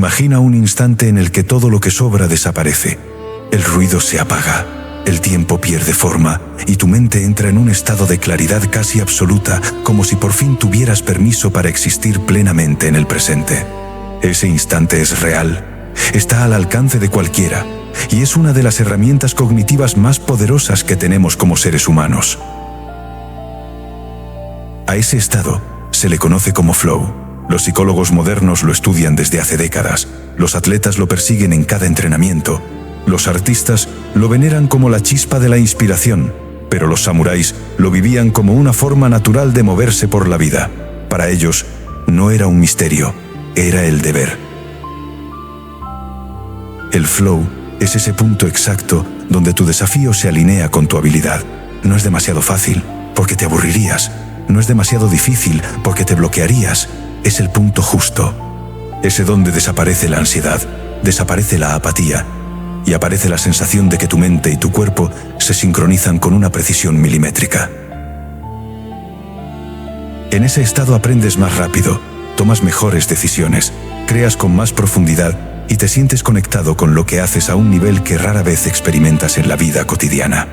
Imagina un instante en el que todo lo que sobra desaparece. El ruido se apaga, el tiempo pierde forma y tu mente entra en un estado de claridad casi absoluta, como si por fin tuvieras permiso para existir plenamente en el presente. Ese instante es real, está al alcance de cualquiera y es una de las herramientas cognitivas más poderosas que tenemos como seres humanos. A ese estado se le conoce como flow. Los psicólogos modernos lo estudian desde hace décadas, los atletas lo persiguen en cada entrenamiento, los artistas lo veneran como la chispa de la inspiración, pero los samuráis lo vivían como una forma natural de moverse por la vida. Para ellos no era un misterio, era el deber. El flow es ese punto exacto donde tu desafío se alinea con tu habilidad. No es demasiado fácil, porque te aburrirías. No es demasiado difícil, porque te bloquearías. Es el punto justo. Ese donde desaparece la ansiedad, desaparece la apatía y aparece la sensación de que tu mente y tu cuerpo se sincronizan con una precisión milimétrica. En ese estado aprendes más rápido, tomas mejores decisiones, creas con más profundidad y te sientes conectado con lo que haces a un nivel que rara vez experimentas en la vida cotidiana.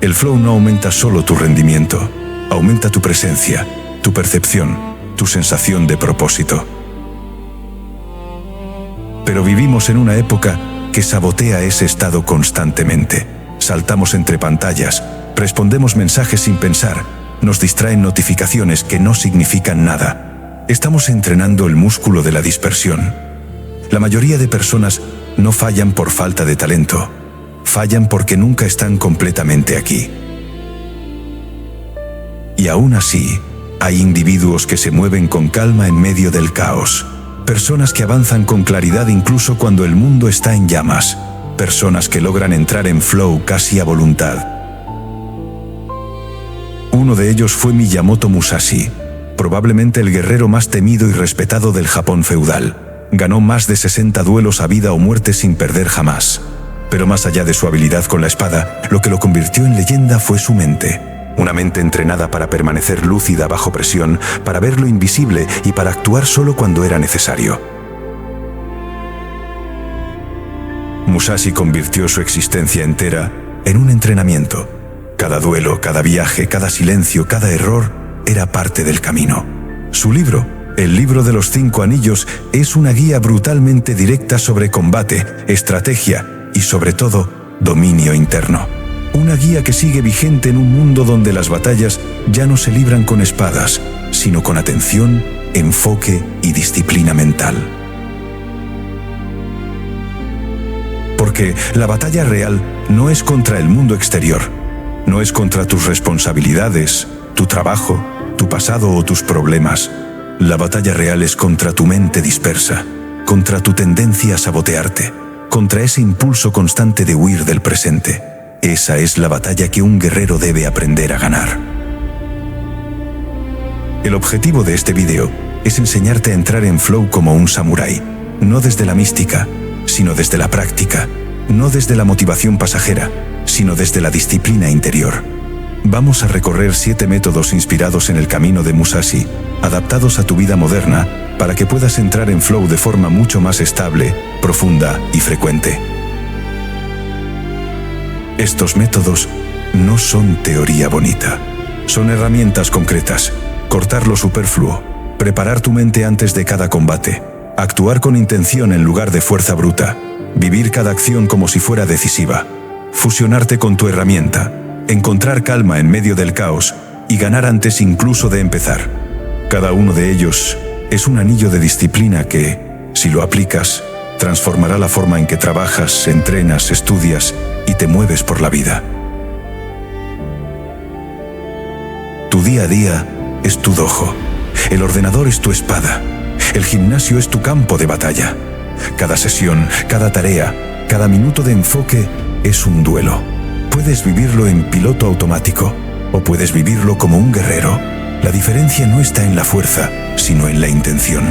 El flow no aumenta solo tu rendimiento, aumenta tu presencia, tu percepción, tu sensación de propósito. Pero vivimos en una época que sabotea ese estado constantemente. Saltamos entre pantallas, respondemos mensajes sin pensar, nos distraen notificaciones que no significan nada. Estamos entrenando el músculo de la dispersión. La mayoría de personas no fallan por falta de talento, fallan porque nunca están completamente aquí. Y aún así, hay individuos que se mueven con calma en medio del caos. Personas que avanzan con claridad incluso cuando el mundo está en llamas. Personas que logran entrar en flow casi a voluntad. Uno de ellos fue Miyamoto Musashi, probablemente el guerrero más temido y respetado del Japón feudal. Ganó más de 60 duelos a vida o muerte sin perder jamás. Pero más allá de su habilidad con la espada, lo que lo convirtió en leyenda fue su mente. Una mente entrenada para permanecer lúcida bajo presión, para ver lo invisible y para actuar solo cuando era necesario. Musashi convirtió su existencia entera en un entrenamiento. Cada duelo, cada viaje, cada silencio, cada error era parte del camino. Su libro, El libro de los 5 anillos, es una guía brutalmente directa sobre combate, estrategia y, sobre todo, dominio interno. Una guía que sigue vigente en un mundo donde las batallas ya no se libran con espadas, sino con atención, enfoque y disciplina mental. Porque la batalla real no es contra el mundo exterior, no es contra tus responsabilidades, tu trabajo, tu pasado o tus problemas. La batalla real es contra tu mente dispersa, contra tu tendencia a sabotearte, contra ese impulso constante de huir del presente. Esa es la batalla que un guerrero debe aprender a ganar. El objetivo de este video es enseñarte a entrar en flow como un samurái, no desde la mística, sino desde la práctica, no desde la motivación pasajera, sino desde la disciplina interior. Vamos a recorrer 7 métodos inspirados en el camino de Musashi, adaptados a tu vida moderna, para que puedas entrar en flow de forma mucho más estable, profunda y frecuente. Estos métodos no son teoría bonita, son herramientas concretas. Cortar lo superfluo, preparar tu mente antes de cada combate, actuar con intención en lugar de fuerza bruta, vivir cada acción como si fuera decisiva, fusionarte con tu herramienta, encontrar calma en medio del caos y ganar antes incluso de empezar. Cada uno de ellos es un anillo de disciplina que, si lo aplicas, transformará la forma en que trabajas, entrenas, estudias y te mueves por la vida. Tu día a día es tu dojo, el ordenador es tu espada, el gimnasio es tu campo de batalla. Cada sesión, cada tarea, cada minuto de enfoque es un duelo. Puedes vivirlo en piloto automático o puedes vivirlo como un guerrero. La diferencia no está en la fuerza, sino en la intención.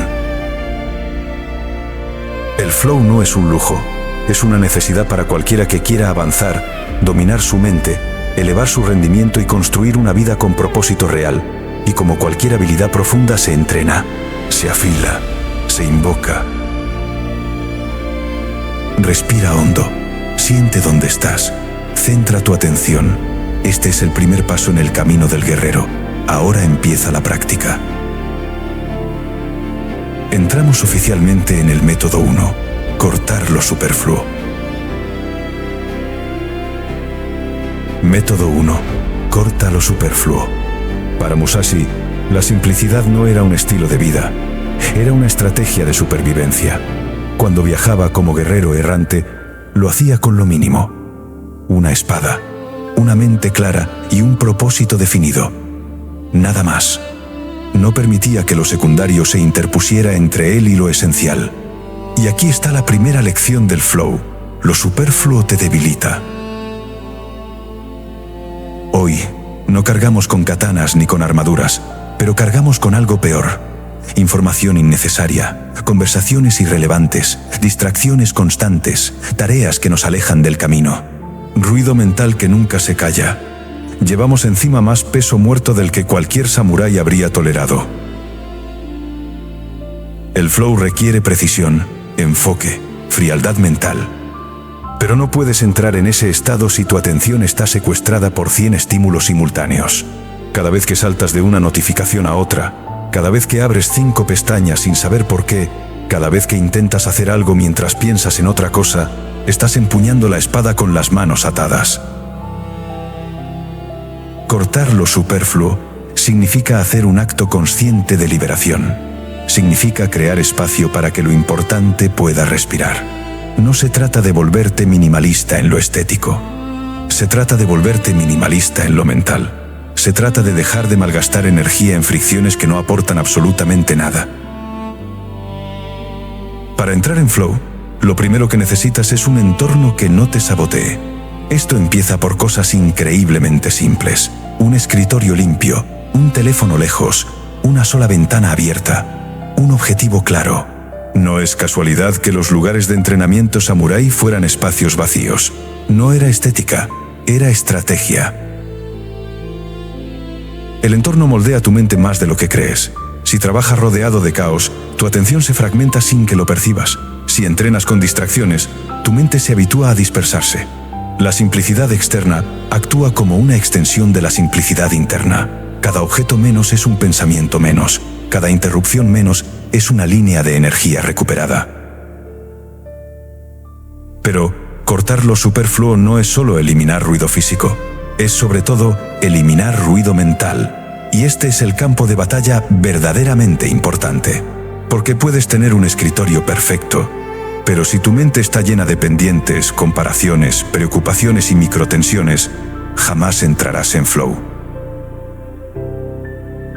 El flow no es un lujo, es una necesidad para cualquiera que quiera avanzar, dominar su mente, elevar su rendimiento y construir una vida con propósito real. Y como cualquier habilidad profunda se entrena, se afila, se invoca. Respira hondo. Siente dónde estás. Centra tu atención. Este es el primer paso en el camino del guerrero. Ahora empieza la práctica. Entramos oficialmente en el método 1. Cortar lo superfluo. Método 1. Corta lo superfluo. Para Musashi, la simplicidad no era un estilo de vida, era una estrategia de supervivencia. Cuando viajaba como guerrero errante, lo hacía con lo mínimo: una espada, una mente clara y un propósito definido. Nada más. No permitía que lo secundario se interpusiera entre él y lo esencial. Y aquí está la primera lección del flow: lo superfluo te debilita. Hoy, no cargamos con katanas ni con armaduras, pero cargamos con algo peor: información innecesaria, conversaciones irrelevantes, distracciones constantes, tareas que nos alejan del camino, ruido mental que nunca se calla. Llevamos encima más peso muerto del que cualquier samurái habría tolerado. El flow requiere precisión, enfoque, frialdad mental. Pero no puedes entrar en ese estado si tu atención está secuestrada por 100 estímulos simultáneos. Cada vez que saltas de una notificación a otra, cada vez que abres 5 pestañas sin saber por qué, cada vez que intentas hacer algo mientras piensas en otra cosa, estás empuñando la espada con las manos atadas. Cortar lo superfluo significa hacer un acto consciente de liberación. Significa crear espacio para que lo importante pueda respirar. No se trata de volverte minimalista en lo estético. Se trata de volverte minimalista en lo mental. Se trata de dejar de malgastar energía en fricciones que no aportan absolutamente nada. Para entrar en flow, lo primero que necesitas es un entorno que no te sabotee. Esto empieza por cosas increíblemente simples: un escritorio limpio, un teléfono lejos, una sola ventana abierta, un objetivo claro. No es casualidad que los lugares de entrenamiento samurái fueran espacios vacíos. No era estética, era estrategia. El entorno moldea tu mente más de lo que crees. Si trabajas rodeado de caos, tu atención se fragmenta sin que lo percibas. Si entrenas con distracciones, tu mente se habitúa a dispersarse. La simplicidad externa actúa como una extensión de la simplicidad interna. Cada objeto menos es un pensamiento menos. Cada interrupción menos es una línea de energía recuperada. Pero cortar lo superfluo no es solo eliminar ruido físico, es sobre todo eliminar ruido mental. Y este es el campo de batalla verdaderamente importante. Porque puedes tener un escritorio perfecto, pero si tu mente está llena de pendientes, comparaciones, preocupaciones y microtensiones, jamás entrarás en flow.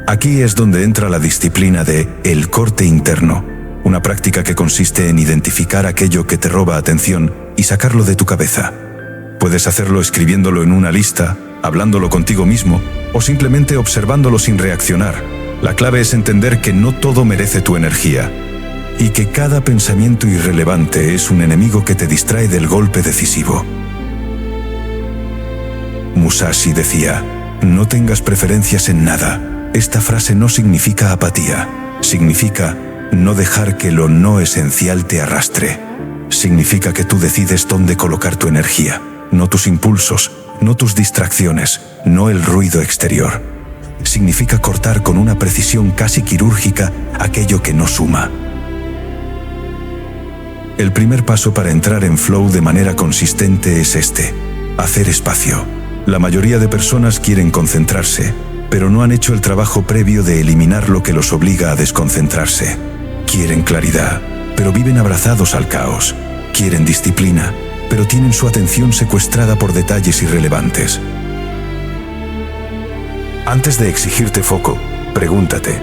Aquí es donde entra la disciplina de el corte interno, una práctica que consiste en identificar aquello que te roba atención y sacarlo de tu cabeza. Puedes hacerlo escribiéndolo en una lista, hablándolo contigo mismo o simplemente observándolo sin reaccionar. La clave es entender que no todo merece tu energía y que cada pensamiento irrelevante es un enemigo que te distrae del golpe decisivo. Musashi decía: no tengas preferencias en nada. Esta frase no significa apatía, significa no dejar que lo no esencial te arrastre. Significa que tú decides dónde colocar tu energía, no tus impulsos, no tus distracciones, no el ruido exterior. Significa cortar con una precisión casi quirúrgica aquello que no suma. El primer paso para entrar en flow de manera consistente es este: hacer espacio. La mayoría de personas quieren concentrarse, pero no han hecho el trabajo previo de eliminar lo que los obliga a desconcentrarse. Quieren claridad, pero viven abrazados al caos. Quieren disciplina, pero tienen su atención secuestrada por detalles irrelevantes. Antes de exigirte foco, pregúntate: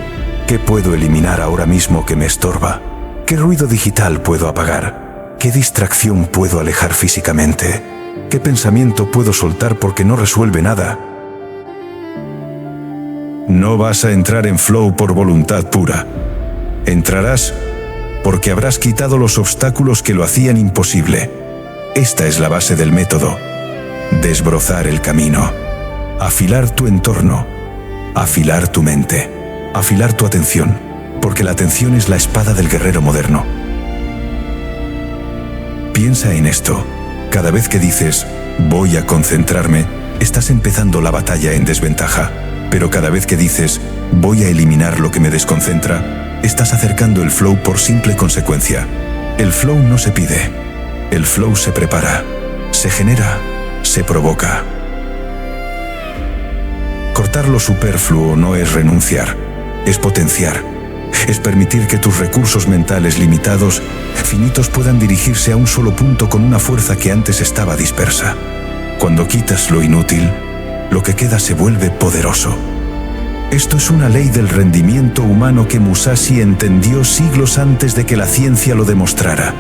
¿qué puedo eliminar ahora mismo que me estorba? ¿Qué ruido digital puedo apagar? ¿Qué distracción puedo alejar físicamente? ¿Qué pensamiento puedo soltar porque no resuelve nada? No vas a entrar en flow por voluntad pura. Entrarás porque habrás quitado los obstáculos que lo hacían imposible. Esta es la base del método: desbrozar el camino, afilar tu entorno, afilar tu mente, afilar tu atención, porque la atención es la espada del guerrero moderno. Piensa en esto. Cada vez que dices, voy a concentrarme, estás empezando la batalla en desventaja. Pero cada vez que dices, voy a eliminar lo que me desconcentra, estás acercando el flow por simple consecuencia. El flow no se pide. El flow se prepara, se genera, se provoca. Cortar lo superfluo no es renunciar, es potenciar. Es permitir que tus recursos mentales limitados, finitos, puedan dirigirse a un solo punto con una fuerza que antes estaba dispersa. Cuando quitas lo inútil, lo que queda se vuelve poderoso. Esto es una ley del rendimiento humano que Musashi entendió siglos antes de que la ciencia lo demostrara.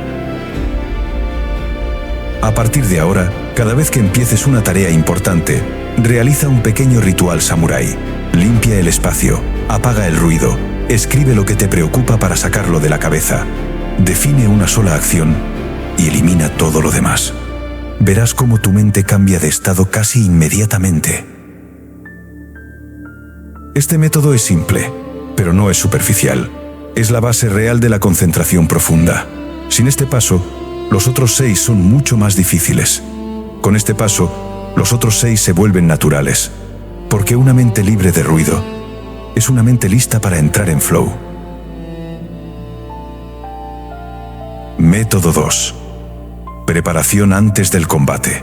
A partir de ahora, cada vez que empieces una tarea importante, realiza un pequeño ritual samurái. Limpia el espacio, apaga el ruido, escribe lo que te preocupa para sacarlo de la cabeza. Define una sola acción y elimina todo lo demás. Verás cómo tu mente cambia de estado casi inmediatamente. Este método es simple, pero no es superficial. Es la base real de la concentración profunda. Sin este paso, los otros 6 son mucho más difíciles. Con este paso, los otros 6 se vuelven naturales, porque una mente libre de ruido es una mente lista para entrar en flow. Método 2. Preparación antes del combate.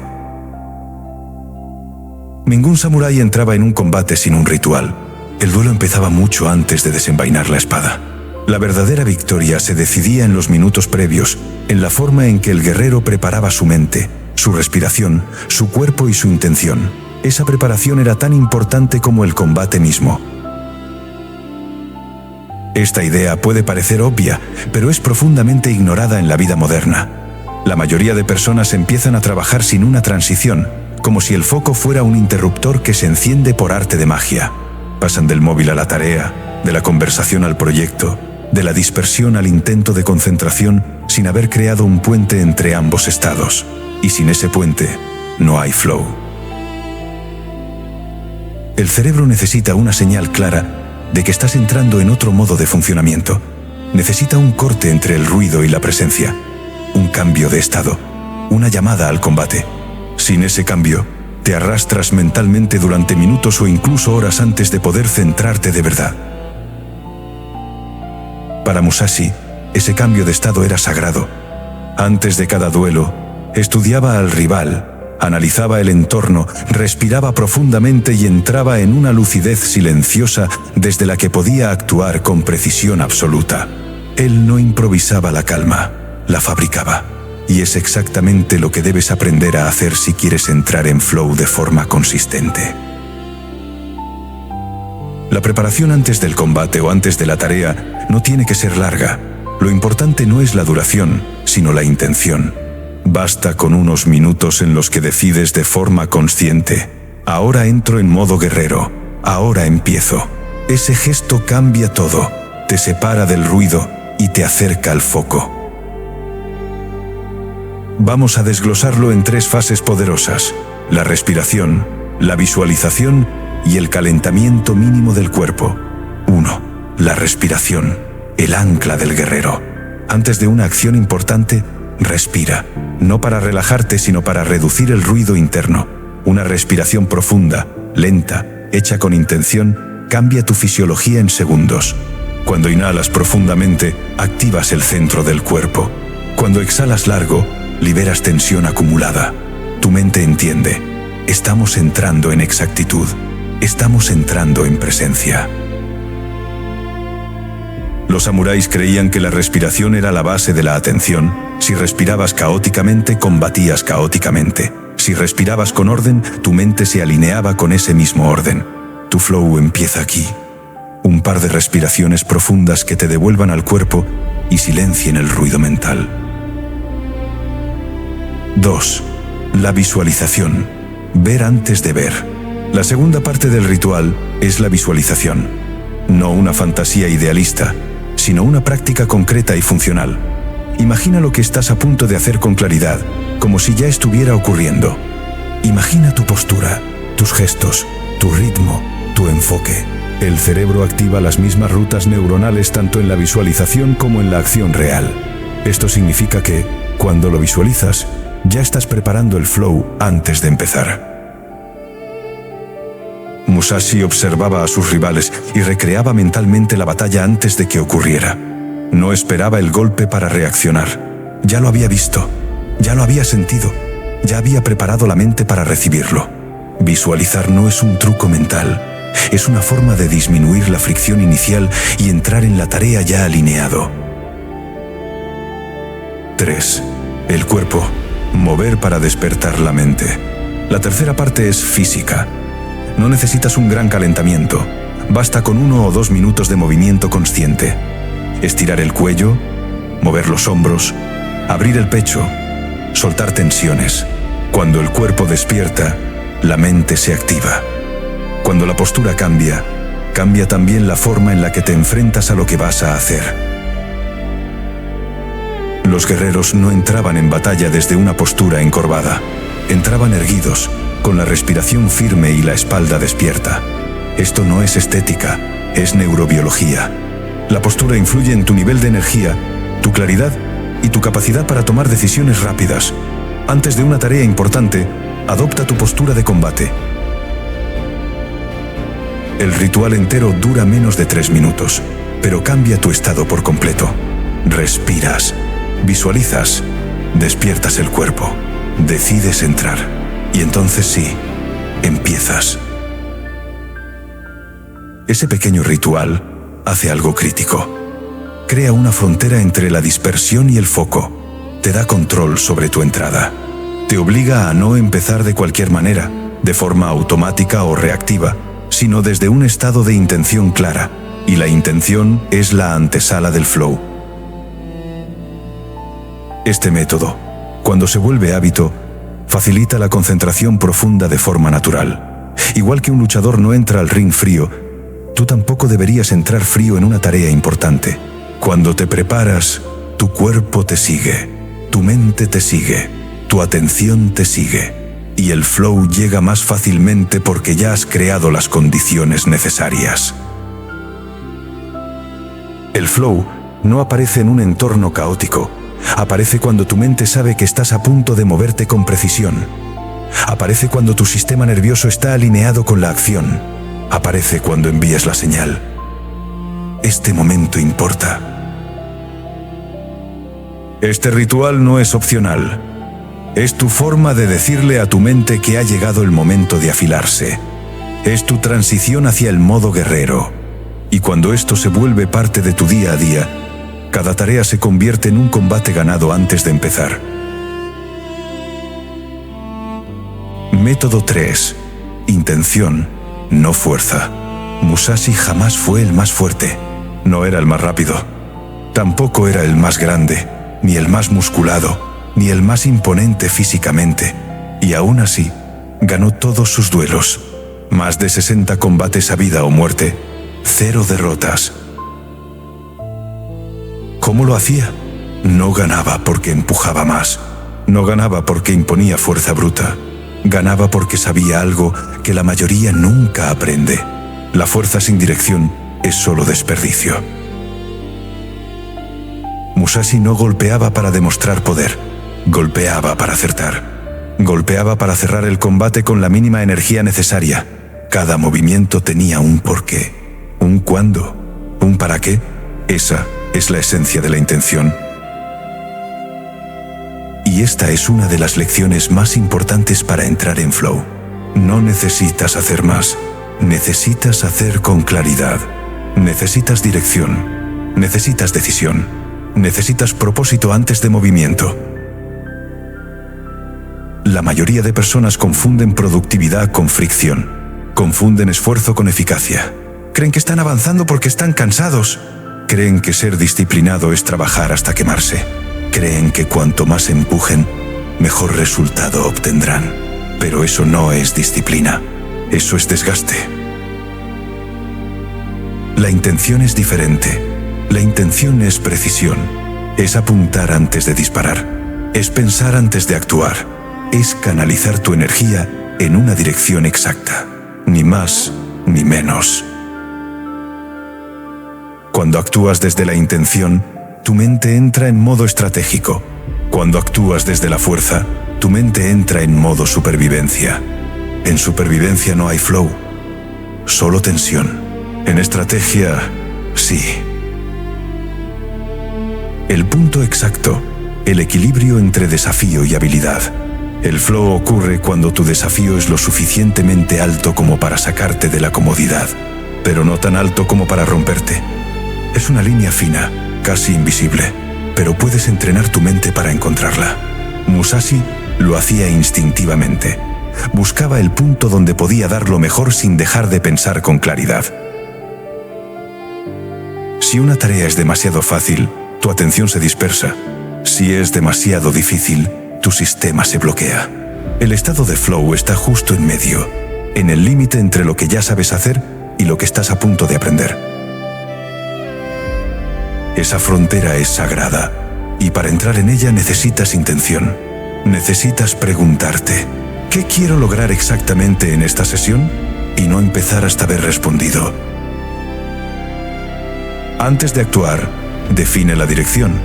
Ningún samurái entraba en un combate sin un ritual. El duelo empezaba mucho antes de desenvainar la espada. La verdadera victoria se decidía en los minutos previos, en la forma en que el guerrero preparaba su mente, su respiración, su cuerpo y su intención. Esa preparación era tan importante como el combate mismo. Esta idea puede parecer obvia, pero es profundamente ignorada en la vida moderna. La mayoría de personas empiezan a trabajar sin una transición, como si el foco fuera un interruptor que se enciende por arte de magia. Pasan del móvil a la tarea, de la conversación al proyecto, de la dispersión al intento de concentración, sin haber creado un puente entre ambos estados. Y sin ese puente, no hay flow. El cerebro necesita una señal clara de que estás entrando en otro modo de funcionamiento. Necesita un corte entre el ruido y la presencia, un cambio de estado, una llamada al combate. Sin ese cambio, te arrastras mentalmente durante minutos o incluso horas antes de poder centrarte de verdad. Para Musashi, ese cambio de estado era sagrado. Antes de cada duelo, estudiaba al rival, analizaba el entorno, respiraba profundamente y entraba en una lucidez silenciosa desde la que podía actuar con precisión absoluta. Él no improvisaba la calma, la fabricaba. Y es exactamente lo que debes aprender a hacer si quieres entrar en flow de forma consistente. La preparación antes del combate o antes de la tarea no tiene que ser larga. Lo importante no es la duración, sino la intención. Basta con unos minutos en los que decides de forma consciente: ahora entro en modo guerrero, ahora empiezo. Ese gesto cambia todo, te separa del ruido y te acerca al foco. Vamos a desglosarlo en 3 fases poderosas: la respiración, la visualización y el calentamiento mínimo del cuerpo. 1. La respiración, el ancla del guerrero. Antes de una acción importante, respira, no para relajarte, sino para reducir el ruido interno. Una respiración profunda, lenta, hecha con intención, cambia tu fisiología en segundos. Cuando inhalas profundamente, activas el centro del cuerpo. Cuando exhalas largo, liberas tensión acumulada. Tu mente entiende: estamos entrando en exactitud, estamos entrando en presencia. Los samuráis creían que la respiración era la base de la atención. Si respirabas caóticamente, combatías caóticamente. Si respirabas con orden, tu mente se alineaba con ese mismo orden. Tu flow empieza aquí. Un par de respiraciones profundas que te devuelvan al cuerpo y silencien el ruido mental. 2. La visualización. Ver antes de ver. La segunda parte del ritual es la visualización. No una fantasía idealista, sino una práctica concreta y funcional. Imagina lo que estás a punto de hacer con claridad, como si ya estuviera ocurriendo. Imagina tu postura, tus gestos, tu ritmo, tu enfoque. El cerebro activa las mismas rutas neuronales tanto en la visualización como en la acción real. Esto significa que, Cuando lo visualizas, ya estás preparando el flow antes de empezar. Musashi observaba a sus rivales y recreaba mentalmente la batalla antes de que ocurriera. No esperaba el golpe para reaccionar. Ya lo había visto, ya lo había sentido, ya había preparado la mente para recibirlo. Visualizar no es un truco mental, es una forma de disminuir la fricción inicial y entrar en la tarea ya alineado. 3. El cuerpo. Mover para despertar la mente. La tercera parte es física. No necesitas un gran calentamiento. Basta con 1 o 2 minutos de movimiento consciente. Estirar el cuello, mover los hombros, abrir el pecho, soltar tensiones. Cuando el cuerpo despierta, la mente se activa. Cuando la postura cambia, cambia también la forma en la que te enfrentas a lo que vas a hacer. Los guerreros no entraban en batalla desde una postura encorvada. Entraban erguidos, con la respiración firme y la espalda despierta. Esto no es estética, es neurobiología. La postura influye en tu nivel de energía, tu claridad y tu capacidad para tomar decisiones rápidas. Antes de una tarea importante, adopta tu postura de combate. El ritual entero dura menos de 3 minutos, pero cambia tu estado por completo. Respiras, visualizas, despiertas el cuerpo, decides entrar. Y entonces sí, empiezas. Ese pequeño ritual hace algo crítico. Crea una frontera entre la dispersión y el foco. Te da control sobre tu entrada. Te obliga a no empezar de cualquier manera, de forma automática o reactiva, sino desde un estado de intención clara. Y la intención es la antesala del flow. Este método, cuando se vuelve hábito, facilita la concentración profunda de forma natural. Igual que un luchador no entra al ring frío, tú tampoco deberías entrar frío en una tarea importante. Cuando te preparas, tu cuerpo te sigue, tu mente te sigue, tu atención te sigue, y el flow llega más fácilmente porque ya has creado las condiciones necesarias. El flow no aparece en un entorno caótico. Aparece cuando tu mente sabe que estás a punto de moverte con precisión. Aparece cuando tu sistema nervioso está alineado con la acción. Aparece cuando envías la señal. Este momento importa. Este ritual no es opcional. Es tu forma de decirle a tu mente que ha llegado el momento de afilarse. Es tu transición hacia el modo guerrero. Y cuando esto se vuelve parte de tu día a día, cada tarea se convierte en un combate ganado antes de empezar. Método 3. Intención, no fuerza. Musashi jamás fue el más fuerte. No era el más rápido. Tampoco era el más grande, ni el más musculado, ni el más imponente físicamente. Y aún así, ganó todos sus duelos. Más de 60 combates a vida o muerte. 0 derrotas. ¿Cómo lo hacía? No ganaba porque empujaba más. No ganaba porque imponía fuerza bruta. Ganaba porque sabía algo que la mayoría nunca aprende. La fuerza sin dirección es solo desperdicio. Musashi no golpeaba para demostrar poder. Golpeaba para acertar. Golpeaba para cerrar el combate con la mínima energía necesaria. Cada movimiento tenía un porqué, un cuándo, un para qué. Esa es la esencia de la intención. Y esta es una de las lecciones más importantes para entrar en flow. No necesitas hacer más, necesitas hacer con claridad. Necesitas dirección, necesitas decisión, necesitas propósito antes de movimiento. La mayoría de personas confunden productividad con fricción, confunden esfuerzo con eficacia. Creen que están avanzando porque están cansados. Creen que ser disciplinado es trabajar hasta quemarse. Creen que cuanto más empujen, mejor resultado obtendrán. Pero eso no es disciplina. Eso es desgaste. La intención es diferente. La intención es precisión. Es apuntar antes de disparar. Es pensar antes de actuar. Es canalizar tu energía en una dirección exacta. Ni más ni menos. Cuando actúas desde la intención, tu mente entra en modo estratégico. Cuando actúas desde la fuerza, tu mente entra en modo supervivencia. En supervivencia no hay flow, solo tensión. En estrategia, sí. El punto exacto, el equilibrio entre desafío y habilidad. El flow ocurre cuando tu desafío es lo suficientemente alto como para sacarte de la comodidad, pero no tan alto como para romperte. Es una línea fina, casi invisible, pero puedes entrenar tu mente para encontrarla. Musashi lo hacía instintivamente. Buscaba el punto donde podía dar lo mejor sin dejar de pensar con claridad. Si una tarea es demasiado fácil, tu atención se dispersa. Si es demasiado difícil, tu sistema se bloquea. El estado de flow está justo en medio, en el límite entre lo que ya sabes hacer y lo que estás a punto de aprender. Esa frontera es sagrada, y para entrar en ella necesitas intención. Necesitas preguntarte, ¿qué quiero lograr exactamente en esta sesión? Y no empezar hasta haber respondido. Antes de actuar, define la dirección.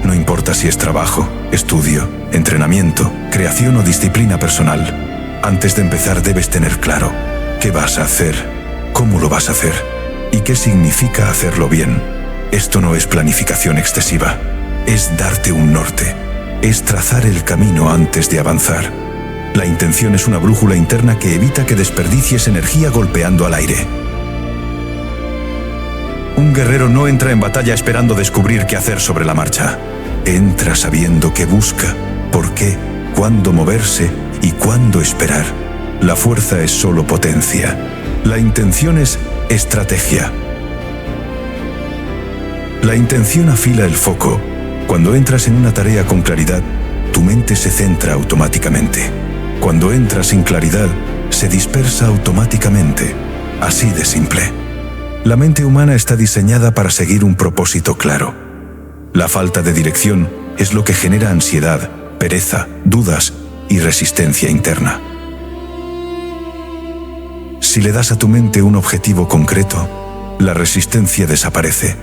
No importa si es trabajo, estudio, entrenamiento, creación o disciplina personal. Antes de empezar debes tener claro qué vas a hacer, cómo lo vas a hacer y qué significa hacerlo bien. Esto no es planificación excesiva, es darte un norte, es trazar el camino antes de avanzar. La intención es una brújula interna que evita que desperdicies energía golpeando al aire. Un guerrero no entra en batalla esperando descubrir qué hacer sobre la marcha. Entra sabiendo qué busca, por qué, cuándo moverse y cuándo esperar. La fuerza es solo potencia. La intención es estrategia. La intención afila el foco. Cuando entras en una tarea con claridad, tu mente se centra automáticamente. Cuando entras sin claridad, se dispersa automáticamente. Así de simple. La mente humana está diseñada para seguir un propósito claro. La falta de dirección es lo que genera ansiedad, pereza, dudas y resistencia interna. Si le das a tu mente un objetivo concreto, la resistencia desaparece.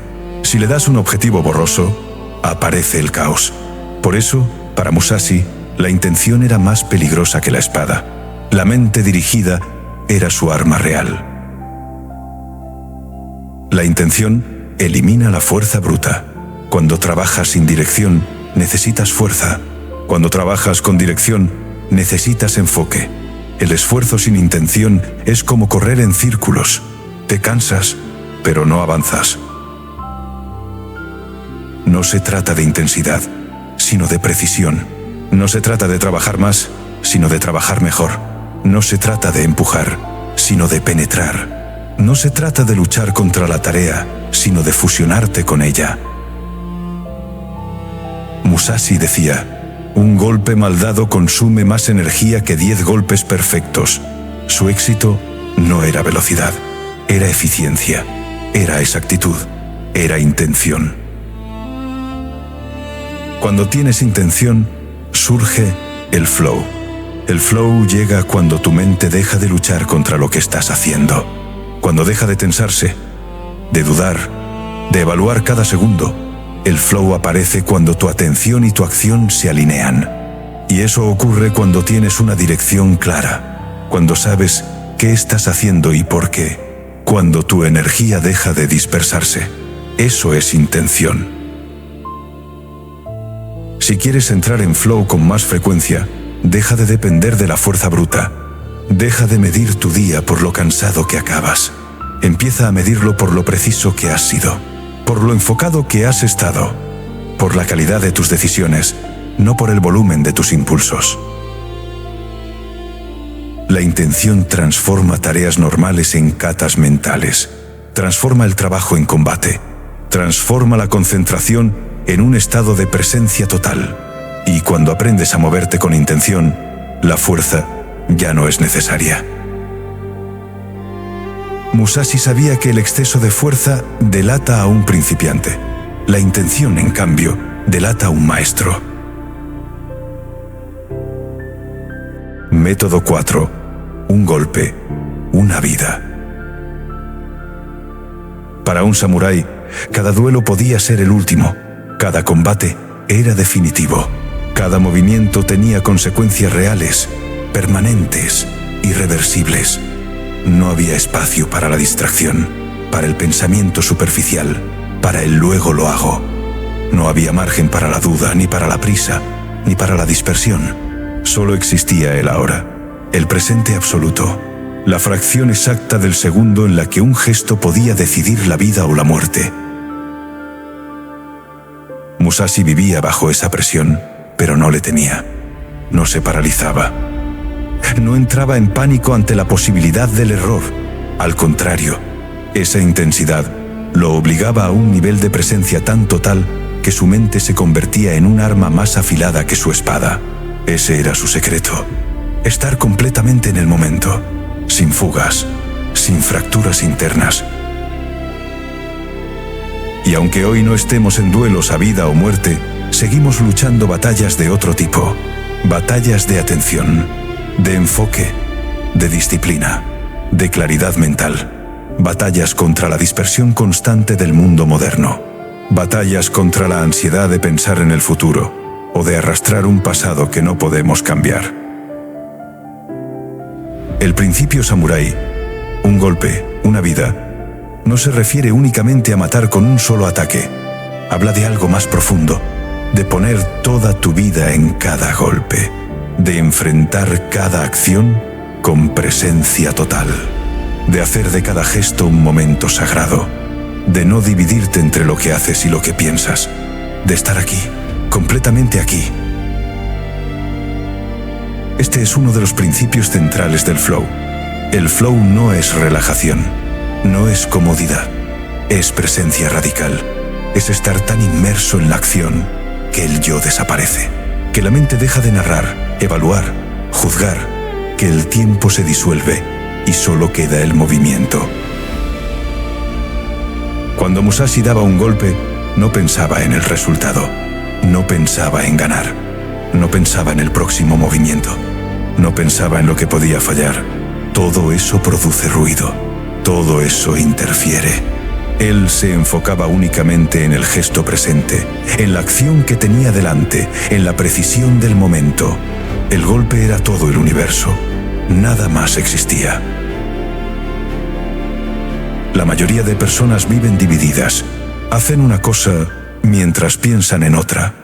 Si le das un objetivo borroso, aparece el caos. Por eso, para Musashi, la intención era más peligrosa que la espada. La mente dirigida era su arma real. La intención elimina la fuerza bruta. Cuando trabajas sin dirección, necesitas fuerza. Cuando trabajas con dirección, necesitas enfoque. El esfuerzo sin intención es como correr en círculos. Te cansas, pero no avanzas. No se trata de intensidad, sino de precisión. No se trata de trabajar más, sino de trabajar mejor. No se trata de empujar, sino de penetrar. No se trata de luchar contra la tarea, sino de fusionarte con ella. Musashi decía, un golpe mal dado consume más energía que 10 golpes perfectos. Su éxito no era velocidad, era eficiencia, era exactitud, era intención. Cuando tienes intención, surge el flow. El flow llega cuando tu mente deja de luchar contra lo que estás haciendo. Cuando deja de tensarse, de dudar, de evaluar cada segundo. El flow aparece cuando tu atención y tu acción se alinean. Y eso ocurre cuando tienes una dirección clara, cuando sabes qué estás haciendo y por qué, cuando tu energía deja de dispersarse. Eso es intención. Si quieres entrar en flow con más frecuencia, deja de depender de la fuerza bruta. Deja de medir tu día por lo cansado que acabas. Empieza a medirlo por lo preciso que has sido, por lo enfocado que has estado, por la calidad de tus decisiones, no por el volumen de tus impulsos. La intención transforma tareas normales en catas mentales, transforma el trabajo en combate, transforma la concentración en un estado de presencia total. Y cuando aprendes a moverte con intención, la fuerza ya no es necesaria. Musashi sabía que el exceso de fuerza delata a un principiante. La intención, en cambio, delata a un maestro. Método 4. Un golpe, una vida. Para un samurái, cada duelo podía ser el último. Cada combate era definitivo. Cada movimiento tenía consecuencias reales, permanentes, irreversibles. No había espacio para la distracción, para el pensamiento superficial, para el luego lo hago. No había margen para la duda, ni para la prisa, ni para la dispersión. Solo existía el ahora, el presente absoluto, la fracción exacta del segundo en la que un gesto podía decidir la vida o la muerte. Musashi vivía bajo esa presión, pero no le temía. No se paralizaba. No entraba en pánico ante la posibilidad del error. Al contrario, esa intensidad lo obligaba a un nivel de presencia tan total que su mente se convertía en un arma más afilada que su espada. Ese era su secreto. Estar completamente en el momento, sin fugas, sin fracturas internas. Y aunque hoy no estemos en duelos a vida o muerte, seguimos luchando batallas de otro tipo. Batallas de atención, de enfoque, de disciplina, de claridad mental. Batallas contra la dispersión constante del mundo moderno. Batallas contra la ansiedad de pensar en el futuro o de arrastrar un pasado que no podemos cambiar. El principio samurái, un golpe, una vida, no se refiere únicamente a matar con un solo ataque. Habla de algo más profundo, de poner toda tu vida en cada golpe, de enfrentar cada acción con presencia total, de hacer de cada gesto un momento sagrado, de no dividirte entre lo que haces y lo que piensas, de estar aquí, completamente aquí. Este es uno de los principios centrales del flow. El flow no es relajación, no es comodidad, es presencia radical, es estar tan inmerso en la acción que el yo desaparece, que la mente deja de narrar, evaluar, juzgar, que el tiempo se disuelve y solo queda el movimiento. Cuando Musashi daba un golpe, no pensaba en el resultado, no pensaba en ganar, no pensaba en el próximo movimiento, no pensaba en lo que podía fallar. Todo eso produce ruido, todo eso interfiere. Él se enfocaba únicamente en el gesto presente, en la acción que tenía delante, en la precisión del momento. El golpe era todo el universo, nada más existía. La mayoría de personas viven divididas. Hacen una cosa mientras piensan en otra.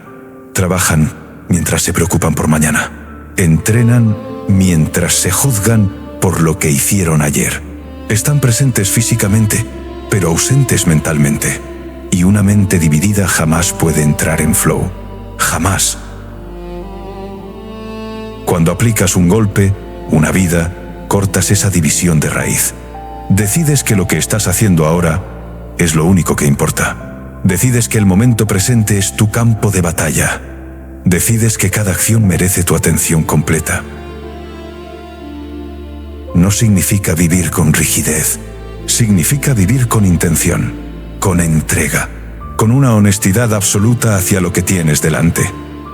Trabajan mientras se preocupan por mañana. Entrenan mientras se juzgan por lo que hicieron ayer. Están presentes físicamente, pero ausentes mentalmente. Y una mente dividida jamás puede entrar en flow. Jamás. Cuando aplicas un golpe, una vida, cortas esa división de raíz. Decides que lo que estás haciendo ahora es lo único que importa. Decides que el momento presente es tu campo de batalla. Decides que cada acción merece tu atención completa. No significa vivir con rigidez. Significa vivir con intención, con entrega, con una honestidad absoluta hacia lo que tienes delante.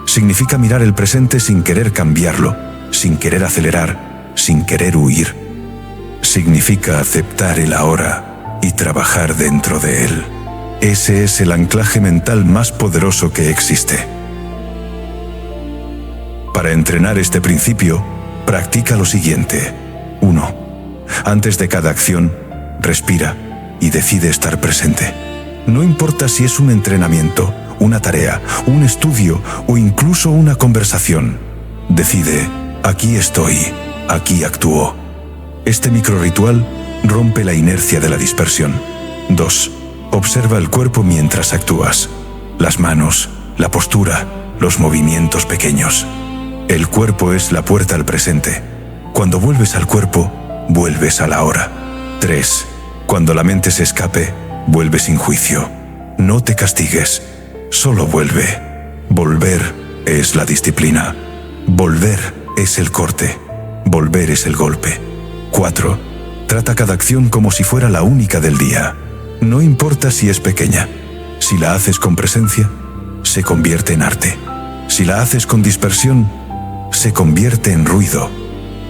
Significa mirar el presente sin querer cambiarlo, sin querer acelerar, sin querer huir. Significa aceptar el ahora y trabajar dentro de él. Ese es el anclaje mental más poderoso que existe. Para entrenar este principio, practica lo siguiente. 1. Antes de cada acción, respira y decide estar presente. No importa si es un entrenamiento, una tarea, un estudio o incluso una conversación. Decide, aquí estoy, aquí actúo. Este microrritual rompe la inercia de la dispersión. 2. Observa el cuerpo mientras actúas. Las manos, la postura, los movimientos pequeños. El cuerpo es la puerta al presente. Cuando vuelves al cuerpo, vuelves a la hora. 3. Cuando la mente se escape, vuelve sin juicio. No te castigues, solo vuelve. Volver es la disciplina. Volver es el corte. Volver es el golpe. 4. Trata cada acción como si fuera la única del día. No importa si es pequeña. Si la haces con presencia, se convierte en arte. Si la haces con dispersión, se convierte en ruido.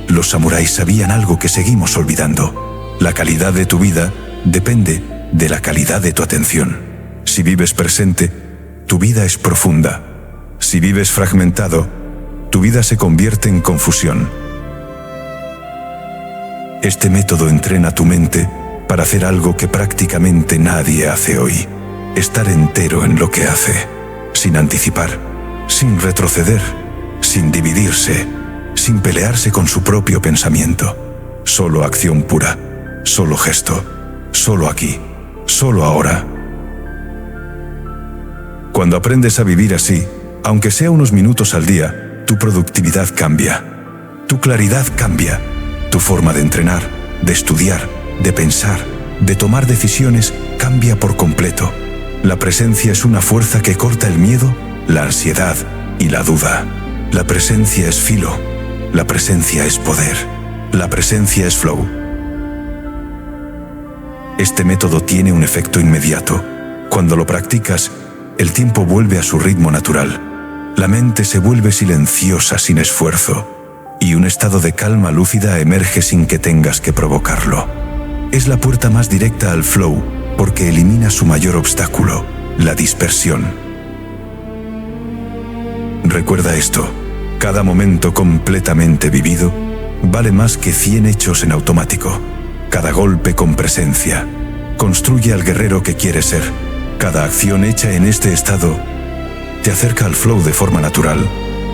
Los samuráis sabían algo que seguimos olvidando. La calidad de tu vida depende de la calidad de tu atención. Si vives presente, tu vida es profunda. Si vives fragmentado, tu vida se convierte en confusión. Este método entrena tu mente para hacer algo que prácticamente nadie hace hoy: estar entero en lo que hace, sin anticipar, sin retroceder, sin dividirse, sin pelearse con su propio pensamiento. Solo acción pura, solo gesto, solo aquí, solo ahora. Cuando aprendes a vivir así, aunque sea unos minutos al día, tu productividad cambia, tu claridad cambia, tu forma de entrenar, de estudiar, de pensar, de tomar decisiones cambia por completo. La presencia es una fuerza que corta el miedo, la ansiedad y la duda. La presencia es filo, la presencia es poder, la presencia es flow. Este método tiene un efecto inmediato. Cuando lo practicas, el tiempo vuelve a su ritmo natural. La mente se vuelve silenciosa sin esfuerzo, y un estado de calma lúcida emerge sin que tengas que provocarlo. Es la puerta más directa al flow, porque elimina su mayor obstáculo, la dispersión. Recuerda esto: cada momento completamente vivido vale más que 100 hechos en automático. Cada golpe con presencia construye al guerrero que quieres ser. Cada acción hecha en este estado te acerca al flow de forma natural.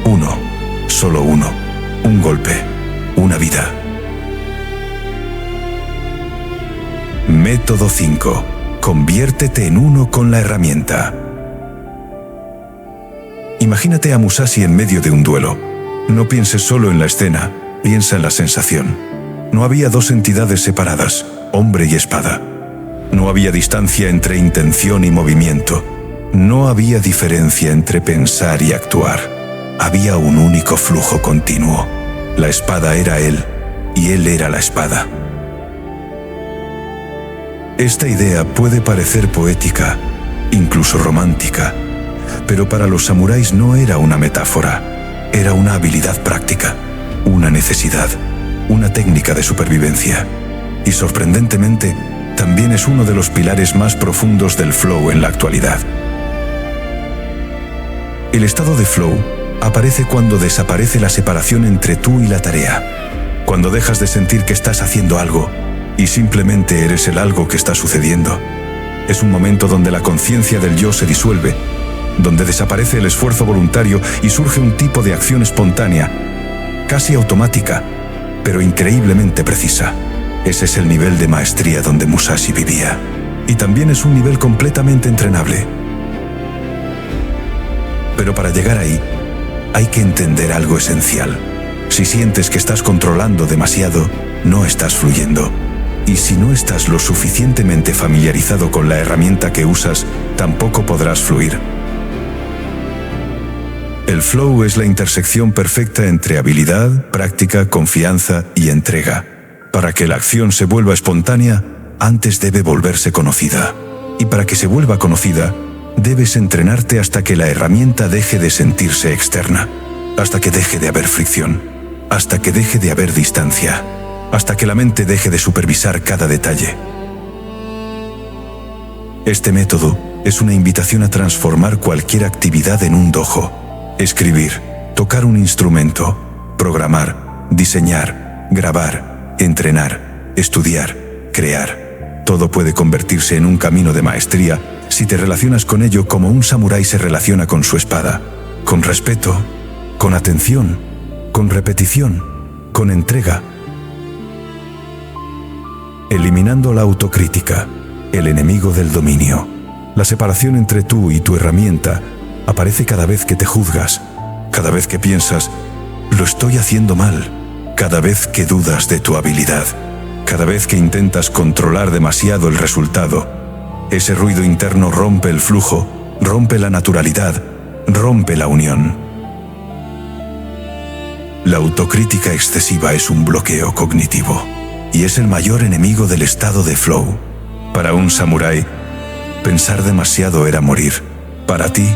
Uno, solo uno, un golpe, una vida. Método 5. Conviértete en uno con la herramienta. Imagínate a Musashi en medio de un duelo. No pienses solo en la escena, piensa en la sensación. No había dos entidades separadas, hombre y espada. No había distancia entre intención y movimiento. No había diferencia entre pensar y actuar. Había un único flujo continuo. La espada era él, y él era la espada. Esta idea puede parecer poética, incluso romántica, pero para los samuráis no era una metáfora, era una habilidad práctica, una necesidad, una técnica de supervivencia. Y sorprendentemente, también es uno de los pilares más profundos del flow en la actualidad. El estado de flow aparece cuando desaparece la separación entre tú y la tarea, cuando dejas de sentir que estás haciendo algo y simplemente eres el algo que está sucediendo. Es un momento donde la conciencia del yo se disuelve, donde desaparece el esfuerzo voluntario y surge un tipo de acción espontánea, casi automática, pero increíblemente precisa. Ese es el nivel de maestría donde Musashi vivía. Y también es un nivel completamente entrenable. Pero para llegar ahí, hay que entender algo esencial. Si sientes que estás controlando demasiado, no estás fluyendo. Y si no estás lo suficientemente familiarizado con la herramienta que usas, tampoco podrás fluir. El flow es la intersección perfecta entre habilidad, práctica, confianza y entrega. Para que la acción se vuelva espontánea, antes debe volverse conocida. Y para que se vuelva conocida, debes entrenarte hasta que la herramienta deje de sentirse externa, hasta que deje de haber fricción, hasta que deje de haber distancia, hasta que la mente deje de supervisar cada detalle. Este método es una invitación a transformar cualquier actividad en un dojo. Escribir, tocar un instrumento, programar, diseñar, grabar, entrenar, estudiar, crear. Todo puede convertirse en un camino de maestría si te relacionas con ello como un samurái se relaciona con su espada, con respeto, con atención, con repetición, con entrega. Eliminando la autocrítica, el enemigo del dominio. La separación entre tú y tu herramienta aparece cada vez que te juzgas, cada vez que piensas, lo estoy haciendo mal, cada vez que dudas de tu habilidad, cada vez que intentas controlar demasiado el resultado. Ese ruido interno rompe el flujo, rompe la naturalidad, rompe la unión. La autocrítica excesiva es un bloqueo cognitivo y es el mayor enemigo del estado de flow. Para un samurái, pensar demasiado era morir. Para ti,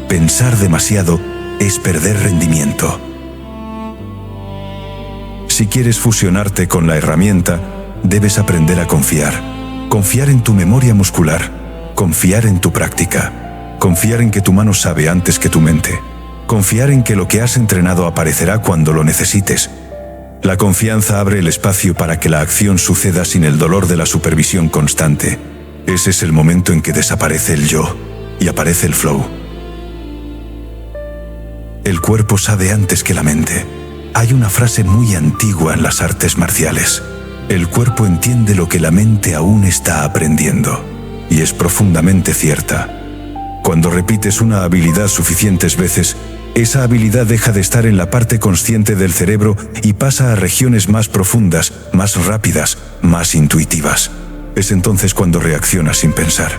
pensar demasiado es perder rendimiento. Si quieres fusionarte con la herramienta, debes aprender a confiar. Confiar en tu memoria muscular, confiar en tu práctica, confiar en que tu mano sabe antes que tu mente, Confiar en que lo que has entrenado aparecerá cuando lo necesites. La confianza abre el espacio para que la acción suceda sin el dolor de la supervisión constante. Ese es el momento en que desaparece el yo y aparece el flow. El cuerpo sabe antes que la mente. Hay una frase muy antigua en las artes marciales. El cuerpo entiende lo que la mente aún está aprendiendo. Y es profundamente cierta. Cuando repites una habilidad suficientes veces, esa habilidad deja de estar en la parte consciente del cerebro y pasa a regiones más profundas, más rápidas, más intuitivas. Es entonces cuando reaccionas sin pensar,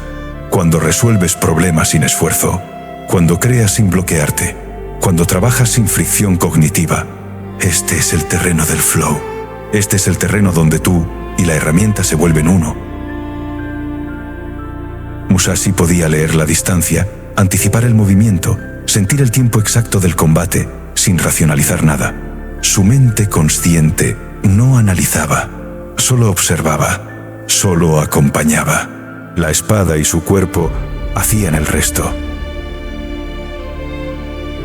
cuando resuelves problemas sin esfuerzo, cuando creas sin bloquearte, cuando trabajas sin fricción cognitiva. Este es el terreno del flow. Este es el terreno donde tú y la herramienta se vuelven uno. Musashi podía leer la distancia, anticipar el movimiento, sentir el tiempo exacto del combate, sin racionalizar nada. Su mente consciente no analizaba, solo observaba, solo acompañaba. La espada y su cuerpo hacían el resto.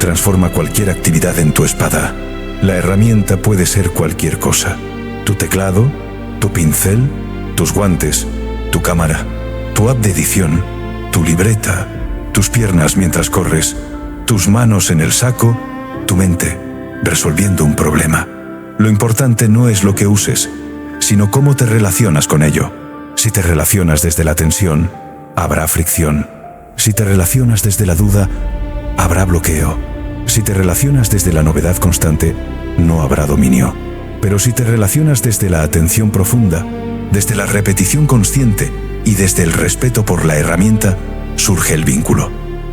Transforma cualquier actividad en tu espada. La herramienta puede ser cualquier cosa. Tu teclado, tu pincel, tus guantes, tu cámara, tu app de edición, tu libreta, tus piernas mientras corres, tus manos en el saco, tu mente, resolviendo un problema. Lo importante no es lo que uses, sino cómo te relacionas con ello. Si te relacionas desde la tensión, habrá fricción. Si te relacionas desde la duda, habrá bloqueo. Si te relacionas desde la novedad constante, no habrá dominio. Pero si te relacionas desde la atención profunda, desde la repetición consciente y desde el respeto por la herramienta, surge el vínculo,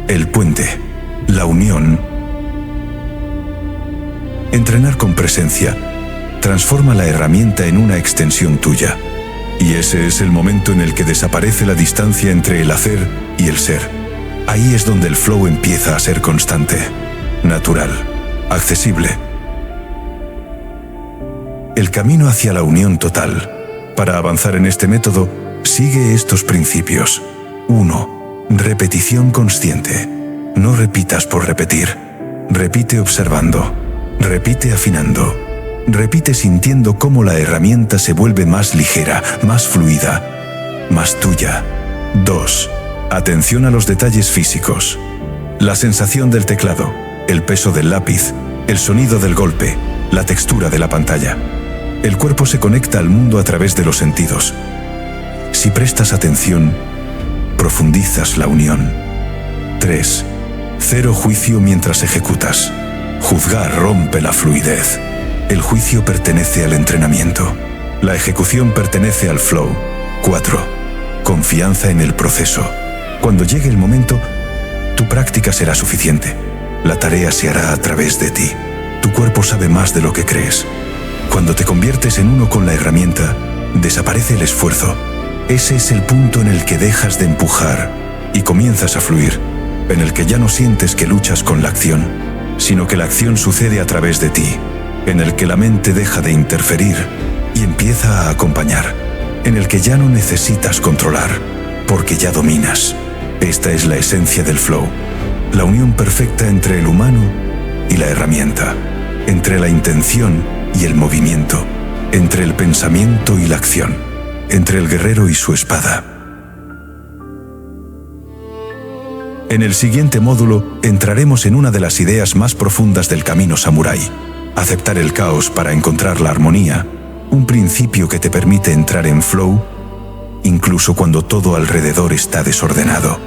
el puente, la unión. Entrenar con presencia transforma la herramienta en una extensión tuya. Y ese es el momento en el que desaparece la distancia entre el hacer y el ser. Ahí es donde el flow empieza a ser constante, natural, accesible. El camino hacia la unión total. Para avanzar en este método, sigue estos principios. 1. Repetición consciente. No repitas por repetir. Repite observando. Repite afinando. Repite sintiendo cómo la herramienta se vuelve más ligera, más fluida, más tuya. 2. Atención a los detalles físicos. La sensación del teclado, el peso del lápiz, el sonido del golpe, la textura de la pantalla. El cuerpo se conecta al mundo a través de los sentidos. Si prestas atención, profundizas la unión. 3. Cero juicio mientras ejecutas. Juzgar rompe la fluidez. El juicio pertenece al entrenamiento. La ejecución pertenece al flow. 4. Confianza en el proceso. Cuando llegue el momento, tu práctica será suficiente. La tarea se hará a través de ti. Tu cuerpo sabe más de lo que crees. Cuando te conviertes en uno con la herramienta, desaparece el esfuerzo. Ese es el punto en el que dejas de empujar y comienzas a fluir, en el que ya no sientes que luchas con la acción, sino que la acción sucede a través de ti, en el que la mente deja de interferir y empieza a acompañar, en el que ya no necesitas controlar, porque ya dominas. Esta es la esencia del flow, la unión perfecta entre el humano y la herramienta, entre la intención y el movimiento, entre el pensamiento y la acción, entre el guerrero y su espada. En el siguiente módulo entraremos en una de las ideas más profundas del camino samurái: aceptar el caos para encontrar la armonía, un principio que te permite entrar en flow incluso cuando todo alrededor está desordenado.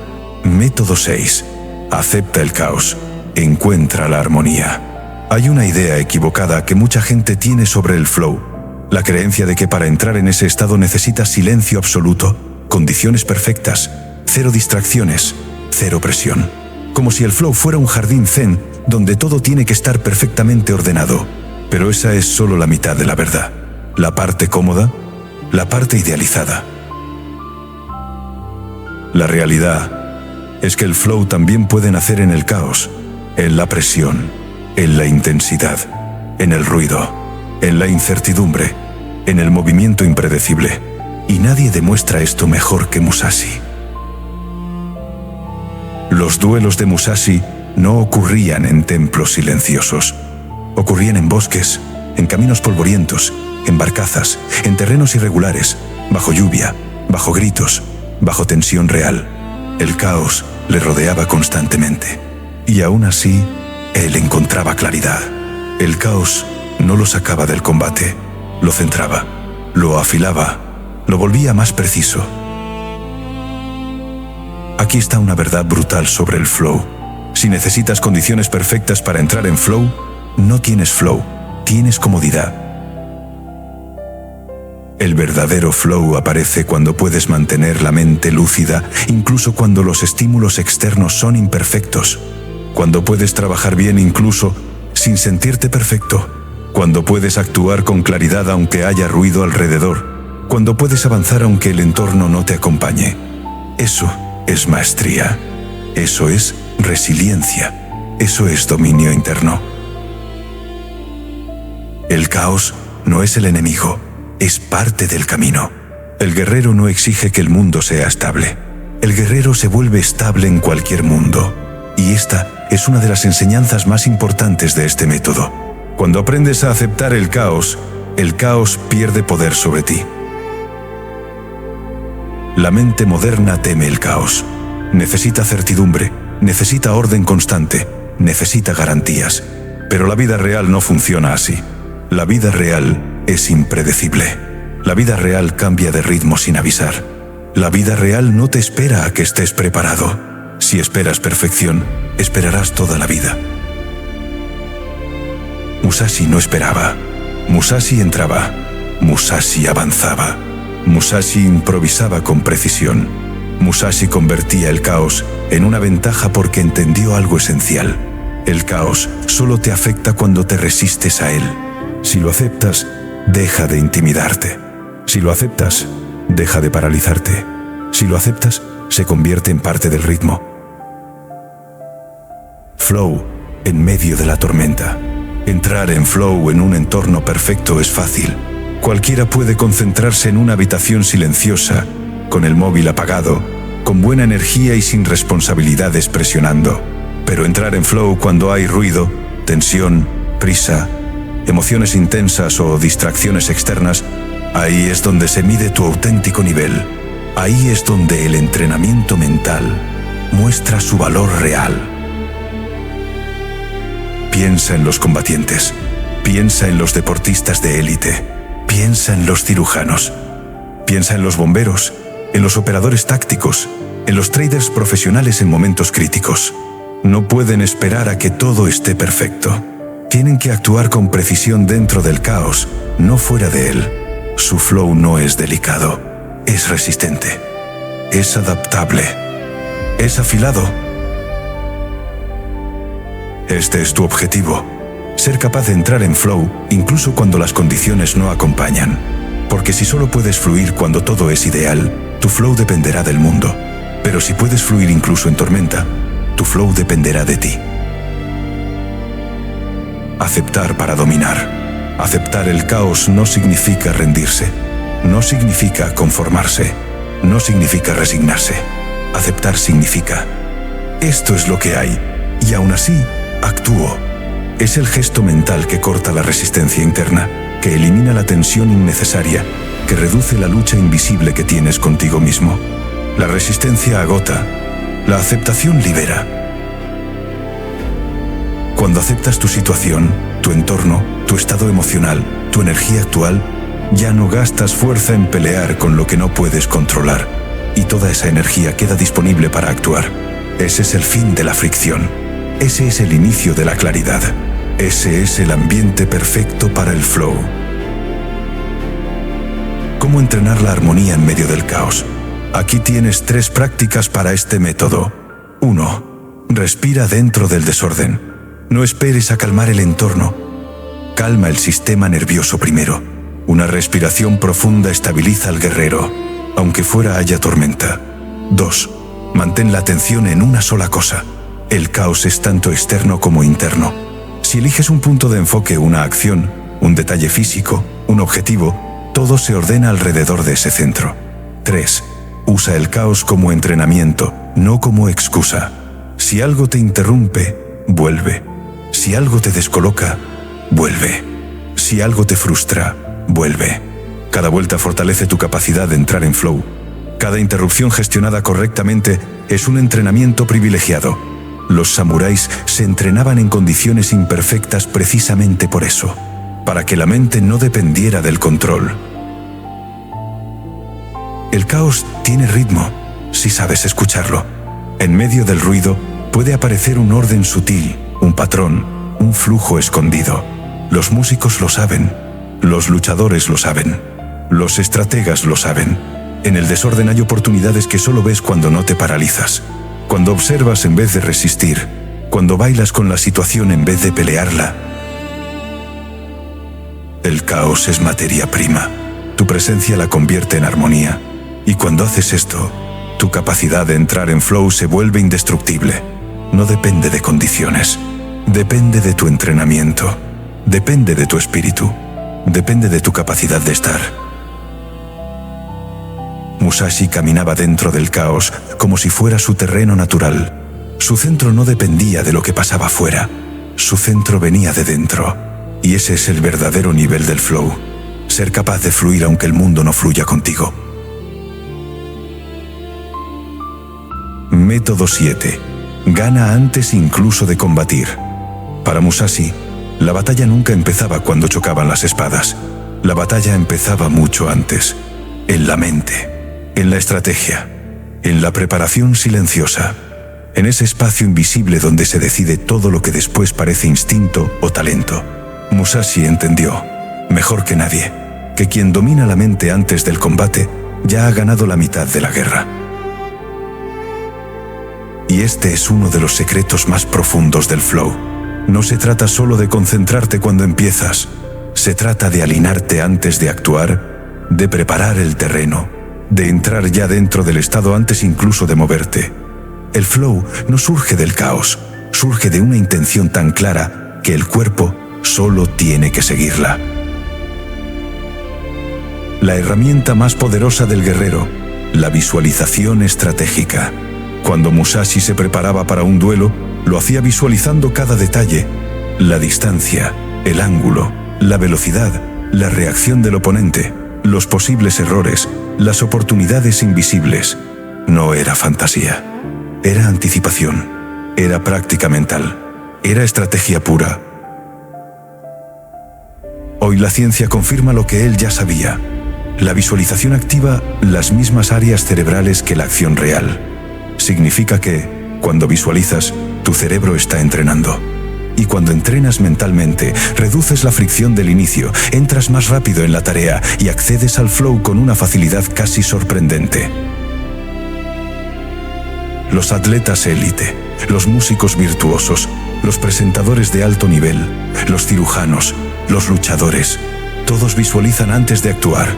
Método 6. Acepta el caos, encuentra la armonía. Hay una idea equivocada que mucha gente tiene sobre el flow, la creencia de que para entrar en ese estado necesitas silencio absoluto, condiciones perfectas, cero distracciones, cero presión. Como si el flow fuera un jardín zen donde todo tiene que estar perfectamente ordenado. Pero esa es solo la mitad de la verdad. La parte cómoda, la parte idealizada. La realidad es que el flow también puede nacer en el caos, en la presión, en la intensidad, en el ruido, en la incertidumbre, en el movimiento impredecible. Y nadie demuestra esto mejor que Musashi. Los duelos de Musashi no ocurrían en templos silenciosos. Ocurrían en bosques, en caminos polvorientos, en barcazas, en terrenos irregulares, bajo lluvia, bajo gritos, bajo tensión real. El caos le rodeaba constantemente. Y aún así, él encontraba claridad. El caos no lo sacaba del combate, lo centraba, lo afilaba, lo volvía más preciso. Aquí está una verdad brutal sobre el flow. Si necesitas condiciones perfectas para entrar en flow, no tienes flow, tienes comodidad. El verdadero flow aparece cuando puedes mantener la mente lúcida, incluso cuando los estímulos externos son imperfectos. Cuando puedes trabajar bien incluso sin sentirte perfecto. Cuando puedes actuar con claridad aunque haya ruido alrededor. Cuando puedes avanzar aunque el entorno no te acompañe. Eso es maestría. Eso es resiliencia. Eso es dominio interno. El caos no es el enemigo, es parte del camino. El guerrero no exige que el mundo sea estable. El guerrero se vuelve estable en cualquier mundo. Y esta es una de las enseñanzas más importantes de este método. Cuando aprendes a aceptar el caos pierde poder sobre ti. La mente moderna teme el caos. Necesita certidumbre, necesita orden constante, necesita garantías. Pero la vida real no funciona así. La vida real es impredecible. La vida real cambia de ritmo sin avisar. La vida real no te espera a que estés preparado. Si esperas perfección, esperarás toda la vida. Musashi no esperaba. Musashi entraba. Musashi avanzaba. Musashi improvisaba con precisión. Musashi convertía el caos en una ventaja porque entendió algo esencial. El caos solo te afecta cuando te resistes a él. Si lo aceptas, deja de intimidarte. Si lo aceptas, deja de paralizarte. Si lo aceptas, se convierte en parte del ritmo. Flow en medio de la tormenta. Entrar en flow en un entorno perfecto es fácil. Cualquiera puede concentrarse en una habitación silenciosa, con el móvil apagado, con buena energía y sin responsabilidades presionando. Pero entrar en flow cuando hay ruido, tensión, prisa, emociones intensas o distracciones externas, ahí es donde se mide tu auténtico nivel. Ahí es donde el entrenamiento mental muestra su valor real. Piensa en los combatientes, piensa en los deportistas de élite, piensa en los cirujanos, piensa en los bomberos, en los operadores tácticos, en los traders profesionales en momentos críticos. No pueden esperar a que todo esté perfecto. Tienen que actuar con precisión dentro del caos, no fuera de él. Su flow no es delicado, es resistente, es adaptable, es afilado. Este es tu objetivo, ser capaz de entrar en flow incluso cuando las condiciones no acompañan. Porque si solo puedes fluir cuando todo es ideal, tu flow dependerá del mundo. Pero si puedes fluir incluso en tormenta, tu flow dependerá de ti. Aceptar para dominar. Aceptar el caos no significa rendirse, no significa conformarse, no significa resignarse. Aceptar significa: esto es lo que hay, y aún así, actúo. Es el gesto mental que corta la resistencia interna, que elimina la tensión innecesaria, que reduce la lucha invisible que tienes contigo mismo. La resistencia agota, la aceptación libera. Cuando aceptas tu situación, tu entorno, tu estado emocional, tu energía actual, ya no gastas fuerza en pelear con lo que no puedes controlar, y toda esa energía queda disponible para actuar. Ese es el fin de la fricción. Ese es el inicio de la claridad. Ese es el ambiente perfecto para el flow. ¿Cómo entrenar la armonía en medio del caos? Aquí tienes 3 prácticas para este método. 1. Respira dentro del desorden. No esperes a calmar el entorno. Calma el sistema nervioso primero. Una respiración profunda estabiliza al guerrero, aunque fuera haya tormenta. 2. Mantén la atención en una sola cosa. El caos es tanto externo como interno. Si eliges un punto de enfoque, una acción, un detalle físico, un objetivo, todo se ordena alrededor de ese centro. 3. Usa el caos como entrenamiento, no como excusa. Si algo te interrumpe, vuelve. Si algo te descoloca, vuelve. Si algo te frustra, vuelve. Cada vuelta fortalece tu capacidad de entrar en flow. Cada interrupción gestionada correctamente es un entrenamiento privilegiado. Los samuráis se entrenaban en condiciones imperfectas precisamente por eso, para que la mente no dependiera del control. El caos tiene ritmo, si sabes escucharlo. En medio del ruido puede aparecer un orden sutil, un patrón, un flujo escondido. Los músicos lo saben, los luchadores lo saben, los estrategas lo saben. En el desorden hay oportunidades que solo ves cuando no te paralizas, cuando observas en vez de resistir, cuando bailas con la situación en vez de pelearla. El caos es materia prima. Tu presencia la convierte en armonía. Y cuando haces esto, tu capacidad de entrar en flow se vuelve indestructible. No depende de condiciones. Depende de tu entrenamiento. Depende de tu espíritu. Depende de tu capacidad de estar. Musashi caminaba dentro del caos como si fuera su terreno natural. Su centro no dependía de lo que pasaba fuera. Su centro venía de dentro. Y ese es el verdadero nivel del flow. Ser capaz de fluir aunque el mundo no fluya contigo. Método 7. Gana antes incluso de combatir. Para Musashi, la batalla nunca empezaba cuando chocaban las espadas. La batalla empezaba mucho antes. En la mente, en la estrategia, en la preparación silenciosa, en ese espacio invisible donde se decide todo lo que después parece instinto o talento. Musashi entendió, mejor que nadie, que quien domina la mente antes del combate ya ha ganado la mitad de la guerra. Y este es uno de los secretos más profundos del flow. No se trata solo de concentrarte cuando empiezas, se trata de alinearte antes de actuar, de preparar el terreno, de entrar ya dentro del estado antes incluso de moverte. El flow no surge del caos, surge de una intención tan clara que el cuerpo solo tiene que seguirla. La herramienta más poderosa del guerrero, la visualización estratégica. Cuando Musashi se preparaba para un duelo, lo hacía visualizando cada detalle, la distancia, el ángulo, la velocidad, la reacción del oponente, los posibles errores, las oportunidades invisibles. No era fantasía, era anticipación, era práctica mental, era estrategia pura. Hoy la ciencia confirma lo que él ya sabía. La visualización activa las mismas áreas cerebrales que la acción real. Significa que, cuando visualizas, tu cerebro está entrenando. Y cuando entrenas mentalmente, reduces la fricción del inicio, entras más rápido en la tarea y accedes al flow con una facilidad casi sorprendente. Los atletas élite, los músicos virtuosos, los presentadores de alto nivel, los cirujanos, los luchadores, todos visualizan antes de actuar.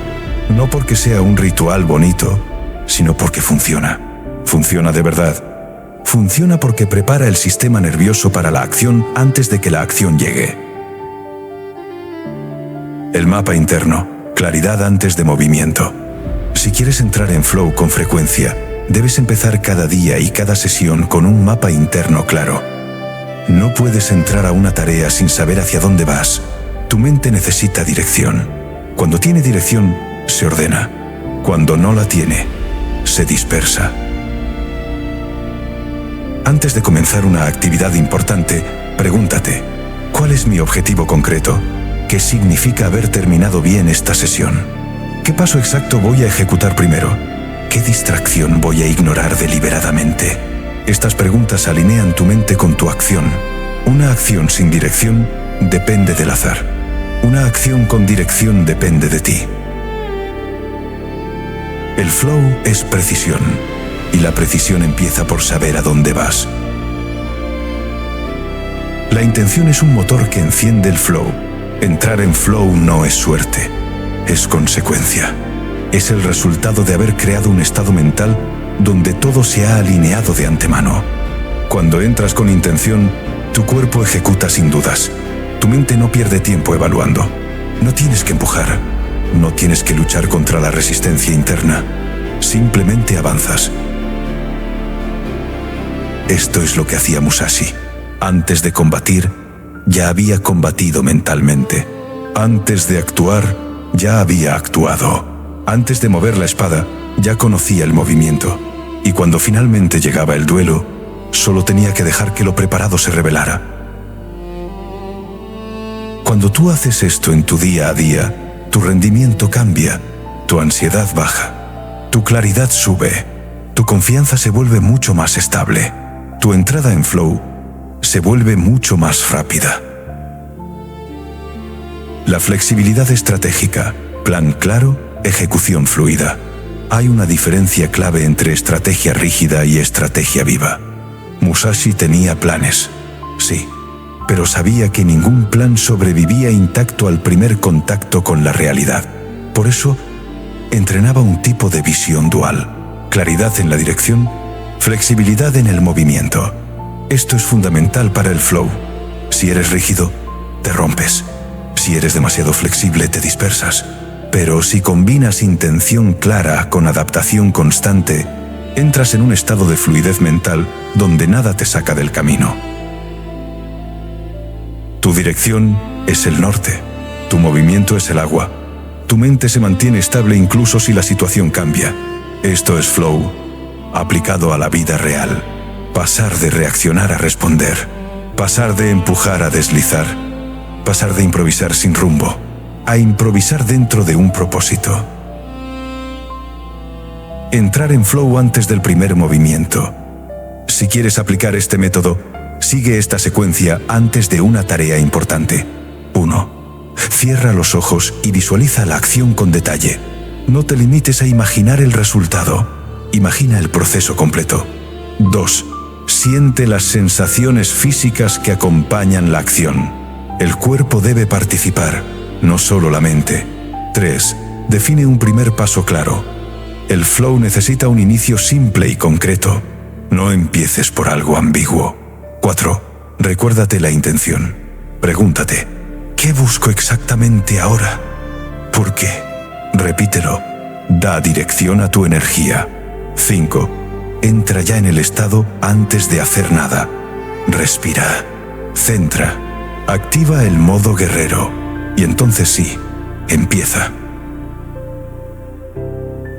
No porque sea un ritual bonito, sino porque funciona. Funciona de verdad. Funciona porque prepara el sistema nervioso para la acción antes de que la acción llegue. El mapa interno, claridad antes de movimiento. Si quieres entrar en flow con frecuencia, debes empezar cada día y cada sesión con un mapa interno claro. No puedes entrar a una tarea sin saber hacia dónde vas. Tu mente necesita dirección. Cuando tiene dirección, se ordena. Cuando no la tiene, se dispersa. Antes de comenzar una actividad importante, pregúntate, ¿cuál es mi objetivo concreto? ¿Qué significa haber terminado bien esta sesión? ¿Qué paso exacto voy a ejecutar primero? ¿Qué distracción voy a ignorar deliberadamente? Estas preguntas alinean tu mente con tu acción. Una acción sin dirección depende del azar. Una acción con dirección depende de ti. El flow es precisión. Y la precisión empieza por saber a dónde vas. La intención es un motor que enciende el flow. Entrar en flow no es suerte, es consecuencia. Es el resultado de haber creado un estado mental donde todo se ha alineado de antemano. Cuando entras con intención, tu cuerpo ejecuta sin dudas. Tu mente no pierde tiempo evaluando. No tienes que empujar, no tienes que luchar contra la resistencia interna. Simplemente avanzas. Esto es lo que hacía Musashi. Antes de combatir, ya había combatido mentalmente. Antes de actuar, ya había actuado. Antes de mover la espada, ya conocía el movimiento. Y cuando finalmente llegaba el duelo, solo tenía que dejar que lo preparado se revelara. Cuando tú haces esto en tu día a día, tu rendimiento cambia, tu ansiedad baja, tu claridad sube, tu confianza se vuelve mucho más estable, tu entrada en flow se vuelve mucho más rápida. La flexibilidad estratégica, plan claro, ejecución fluida. Hay una diferencia clave entre estrategia rígida y estrategia viva. Musashi tenía planes, sí, pero sabía que ningún plan sobrevivía intacto al primer contacto con la realidad. Por eso, entrenaba un tipo de visión dual: claridad en la dirección, flexibilidad en el movimiento. Esto es fundamental para el flow. Si eres rígido, te rompes. Si eres demasiado flexible, te dispersas. Pero si combinas intención clara con adaptación constante, entras en un estado de fluidez mental donde nada te saca del camino. Tu dirección es el norte, tu movimiento es el agua, tu mente se mantiene estable incluso si la situación cambia. Esto es flow, aplicado a la vida real. Pasar de reaccionar a responder, pasar de empujar a deslizar, pasar de improvisar sin rumbo a improvisar dentro de un propósito. Entrar en flow antes del primer movimiento. Si quieres aplicar este método, sigue esta secuencia antes de una tarea importante. 1. Cierra los ojos y visualiza la acción con detalle. No te limites a imaginar el resultado. Imagina el proceso completo. 2. Siente las sensaciones físicas que acompañan la acción. El cuerpo debe participar, no solo la mente. 3. Define un primer paso claro. El flow necesita un inicio simple y concreto. No empieces por algo ambiguo. 4. Recuérdate la intención. Pregúntate, ¿qué busco exactamente ahora? ¿Por qué? Repítelo. Da dirección a tu energía. 5. Entra ya en el estado antes de hacer nada. Respira. Centra. Activa el modo guerrero. Y entonces sí, empieza.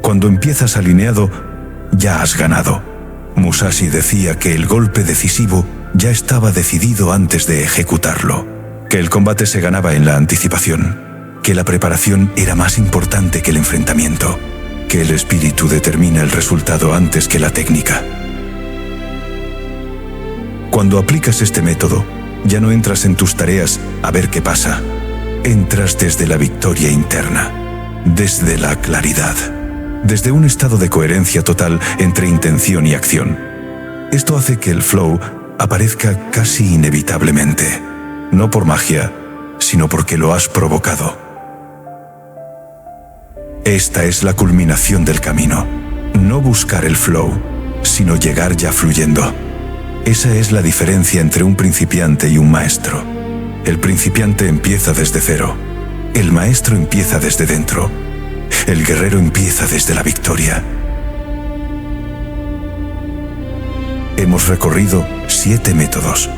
Cuando empiezas alineado, ya has ganado. Musashi decía que el golpe decisivo ya estaba decidido antes de ejecutarlo, que el combate se ganaba en la anticipación, que la preparación era más importante que el enfrentamiento, que el espíritu determina el resultado antes que la técnica. Cuando aplicas este método, ya no entras en tus tareas a ver qué pasa. Entras desde la victoria interna, desde la claridad, desde un estado de coherencia total entre intención y acción. Esto hace que el flow aparezca casi inevitablemente, no por magia, sino porque lo has provocado. Esta es la culminación del camino. No buscar el flow, sino llegar ya fluyendo. Esa es la diferencia entre un principiante y un maestro. El principiante empieza desde cero. El maestro empieza desde dentro. El guerrero empieza desde la victoria. Hemos recorrido 7 métodos,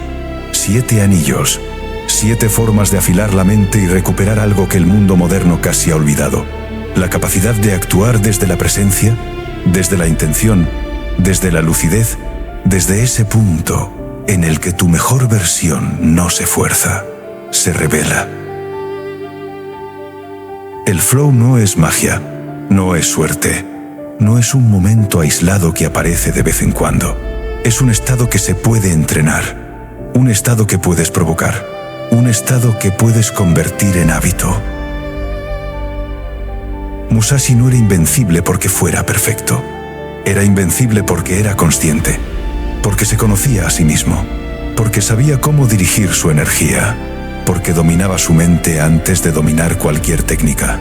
7 anillos, 7 formas de afilar la mente y recuperar algo que el mundo moderno casi ha olvidado. La capacidad de actuar desde la presencia, desde la intención, desde la lucidez, desde ese punto en el que tu mejor versión no se fuerza, se revela. El flow no es magia, no es suerte, no es un momento aislado que aparece de vez en cuando. Es un estado que se puede entrenar, un estado que puedes provocar, un estado que puedes convertir en hábito. Musashi no era invencible porque fuera perfecto. Era invencible porque era consciente, porque se conocía a sí mismo, porque sabía cómo dirigir su energía, porque dominaba su mente antes de dominar cualquier técnica.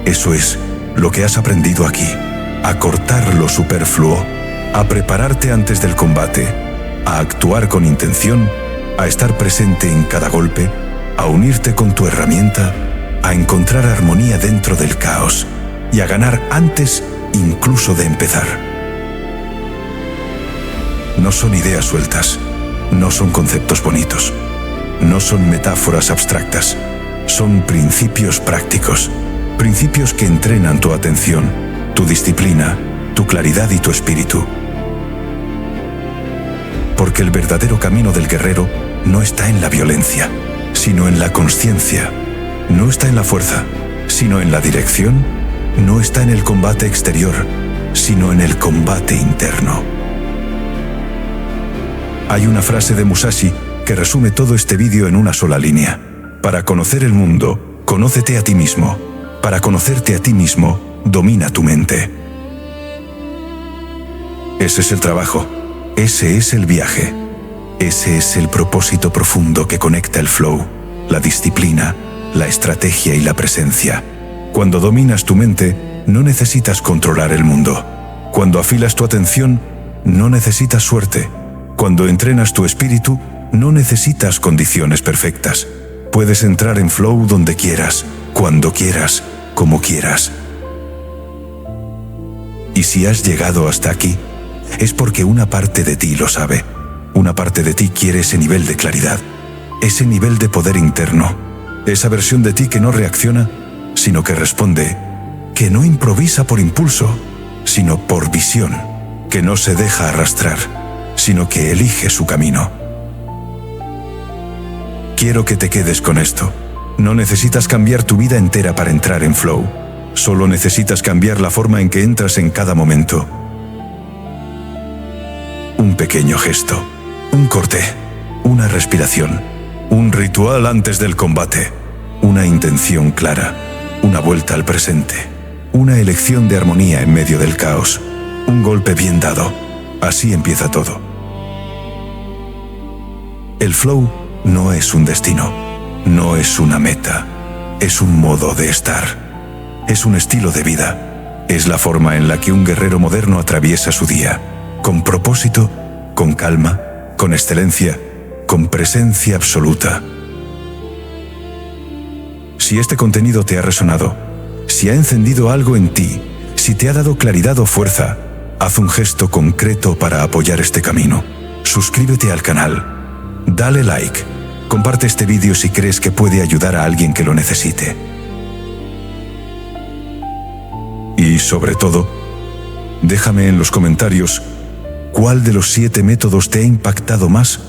Eso es lo que has aprendido aquí, a cortar lo superfluo, a prepararte antes del combate, a actuar con intención, a estar presente en cada golpe, a unirte con tu herramienta, a encontrar armonía dentro del caos y a ganar antes incluso de empezar. no son ideas sueltas, no son conceptos bonitos, no son metáforas abstractas, son principios prácticos, principios que entrenan tu atención, tu disciplina, tu claridad y tu espíritu. Porque el verdadero camino del guerrero no está en la violencia, sino en la consciencia. No está en la fuerza, sino en la dirección. No está en el combate exterior, sino en el combate interno. Hay una frase de Musashi que resume todo este vídeo en una sola línea. Para conocer el mundo, conócete a ti mismo. Para conocerte a ti mismo, domina tu mente. Ese es el trabajo. Ese es el viaje. Ese es el propósito profundo que conecta el flow, la disciplina, la estrategia y la presencia. Cuando dominas tu mente, no necesitas controlar el mundo. Cuando afilas tu atención, no necesitas suerte. Cuando entrenas tu espíritu, no necesitas condiciones perfectas. Puedes entrar en flow donde quieras, cuando quieras, como quieras. Y si has llegado hasta aquí, es porque una parte de ti lo sabe. Una parte de ti quiere ese nivel de claridad, ese nivel de poder interno, esa versión de ti que no reacciona, sino que responde, que no improvisa por impulso, sino por visión, que no se deja arrastrar, sino que elige su camino. Quiero que te quedes con esto. No necesitas cambiar tu vida entera para entrar en flow. Solo necesitas cambiar la forma en que entras en cada momento. Un pequeño gesto, un corte, una respiración, un ritual antes del combate, una intención clara, una vuelta al presente, una elección de armonía en medio del caos, un golpe bien dado. Así empieza todo. El flow no es un destino, no es una meta, es un modo de estar, es un estilo de vida, es la forma en la que un guerrero moderno atraviesa su día, con propósito, con calma, con excelencia, con presencia absoluta. Si este contenido te ha resonado, si ha encendido algo en ti, si te ha dado claridad o fuerza, haz un gesto concreto para apoyar este camino. Suscríbete al canal, dale like, comparte este vídeo si crees que puede ayudar a alguien que lo necesite. Y sobre todo, déjame en los comentarios cuál de los 7 métodos te ha impactado más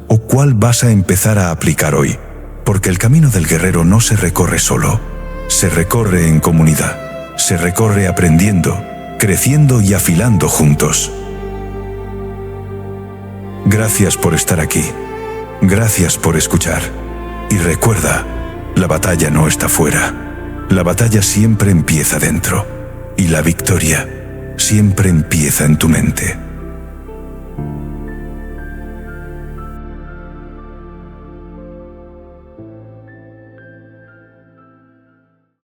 o cuál vas a empezar a aplicar hoy, porque el camino del guerrero no se recorre solo, se recorre en comunidad, se recorre aprendiendo, creciendo y afilando juntos. Gracias por estar aquí, gracias por escuchar, y recuerda, la batalla no está fuera, la batalla siempre empieza dentro, y la victoria siempre empieza en tu mente.